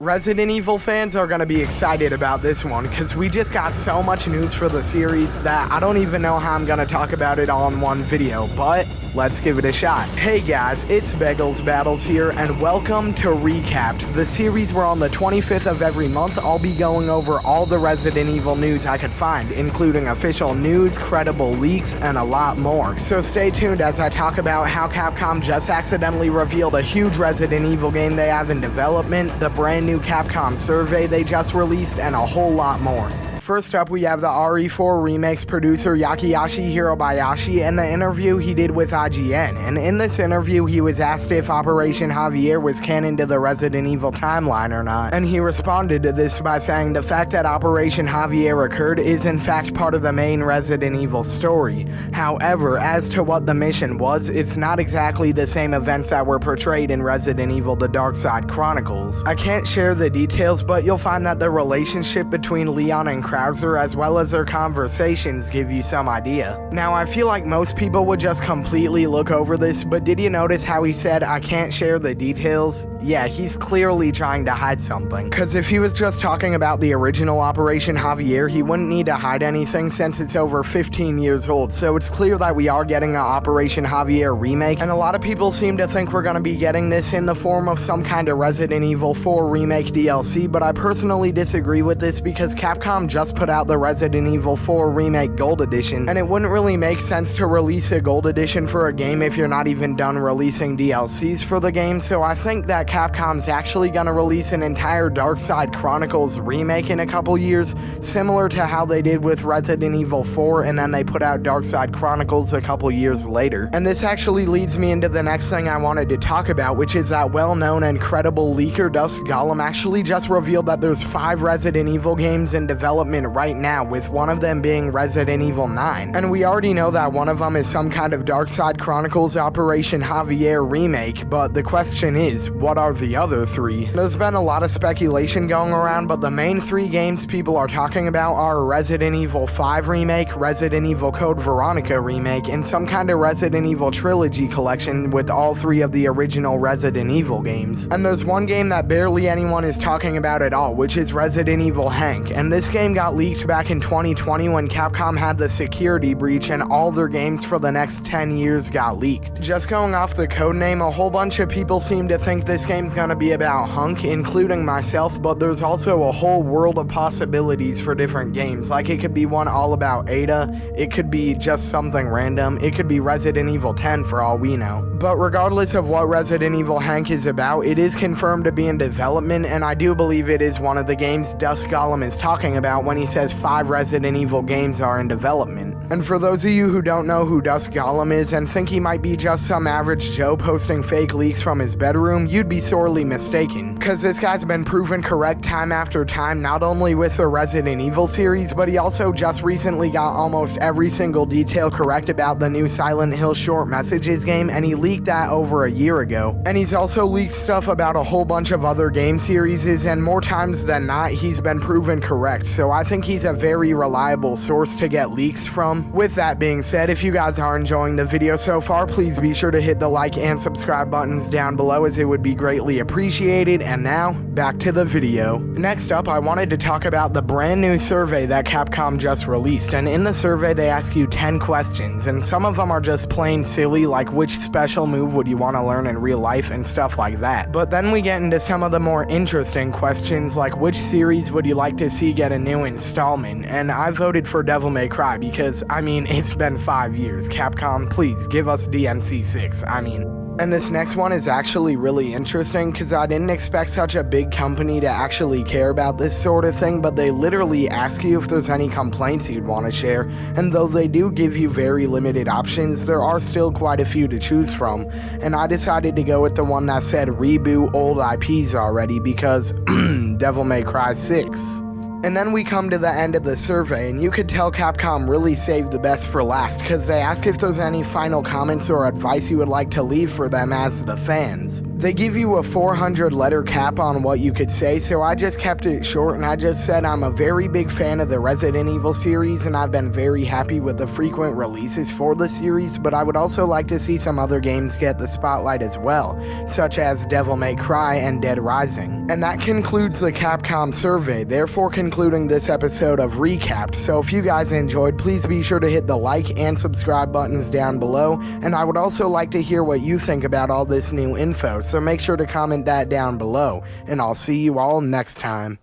Resident Evil fans are going to be excited about this one because we just got so much news for the series that I don't even know how I'm going to talk about it all in one video, but let's give it a shot. Hey guys, it's Bagels here and welcome to Recapped, the series where on the 25th of every month I'll be going over all the Resident Evil news I could find, including official news, credible leaks, and a lot more. So stay tuned as I talk about how Capcom just accidentally revealed a huge Resident Evil game they have in development, the brand new Capcom Survey they just released, and a whole lot more. First up, we have the RE4 Remake's producer Yakiyashi Hirobayashi and the interview he did with IGN. And in this interview, he was asked if Operation Javier was canon to the Resident Evil timeline or not. And he responded to this by saying the fact that Operation Javier occurred is in fact part of the main Resident Evil story. However, as to what the mission was, it's not exactly the same events that were portrayed in Resident Evil: The Dark Side Chronicles. I can't share the details, but you'll find that the relationship between Leon and Krauser, as well as their conversations, give you some idea. Now, I feel like most people would just completely look over this, but did you notice how he said, "I can't share the details"? Yeah, he's clearly trying to hide something. Cause if he was just talking about the original Operation Javier, he wouldn't need to hide anything since it's over 15 years old, so it's clear that we are getting an Operation Javier remake, and a lot of people seem to think we're gonna be getting this in the form of some kind of Resident Evil 4 remake DLC, but I personally disagree with this because Capcom just put out the Resident Evil 4 Remake Gold Edition, and it wouldn't really make sense to release a Gold Edition for a game if you're not even done releasing DLCs for the game, so I think that Capcom's actually gonna release an entire Dark Side Chronicles remake in a couple years, similar to how they did with Resident Evil 4, and then they put out Dark Side Chronicles a couple years later. And this actually leads me into the next thing I wanted to talk about, which is that well-known and credible leaker Dusk Golem actually just revealed that there's 5 Resident Evil games in development right now, with one of them being Resident Evil 9. And we already know that one of them is some kind of Dark Side Chronicles Operation Javier remake, but the question is, what are the other 3? There's been a lot of speculation going around, but the main 3 games people are talking about are Resident Evil 5 remake, Resident Evil Code Veronica remake, and some kind of Resident Evil trilogy collection with all 3 of the original Resident Evil games. And there's one game that barely anyone is talking about at all, which is Resident Evil Hank, and this game got leaked back in 2020 when Capcom had the security breach and all their games for the next 10 years got leaked. Just going off the codename, a whole bunch of people seem to think this game's gonna be about Hunk, including myself, but there's also a whole world of possibilities for different games. Like, it could be one all about Ada, it could be just something random, it could be Resident Evil 10 for all we know. But regardless of what Resident Evil Hank is about, it is confirmed to be in development, and I do believe it is one of the games Dusk Golem is talking about when he says 5 Resident Evil games are in development. And for those of you who don't know who Dusk Golem is and think he might be just some average Joe posting fake leaks from his bedroom, you'd be sorely mistaken. Cause this guy's been proven correct time after time, not only with the Resident Evil series, but he also just recently got almost every single detail correct about the new Silent Hill short messages game, and he leaked that over a year ago. And he's also leaked stuff about a whole bunch of other game series, and more times than not, he's been proven correct, so I think he's a very reliable source to get leaks from. With that being said, if you guys are enjoying the video so far, please be sure to hit the like and subscribe buttons down below, as it would be greatly appreciated. And now, back to the video. Next up, I wanted to talk about the brand new survey that Capcom just released, and in the survey they ask you 10 questions, and some of them are just plain silly, like which special move would you want to learn in real life and stuff like that. But then we get into some of the more interesting questions, like which series would you like to see get a new installment, and I voted for Devil May Cry because, I mean, it's been 5 years. Capcom, please give us DMC6, And this next one is actually really interesting because I didn't expect such a big company to actually care about this sort of thing, but they literally ask you if there's any complaints you'd want to share, and though they do give you very limited options, there are still quite a few to choose from, and I decided to go with the one that said reboot old IPs already because Devil May Cry 6. And then we come to the end of the survey, and you could tell Capcom really saved the best for last, because they ask if there's any final comments or advice you would like to leave for them as the fans. they give you a 400 letter cap on what you could say, so I just kept it short and I just said I'm a very big fan of the Resident Evil series and I've been very happy with the frequent releases for the series, but I would also like to see some other games get the spotlight as well, such as Devil May Cry and Dead Rising. And that concludes the Capcom survey, therefore concluding this episode of Recapped. So if you guys enjoyed, please be sure to hit the like and subscribe buttons down below, and I would also like to hear what you think about all this new info, so make sure to comment that down below, and I'll see you all next time.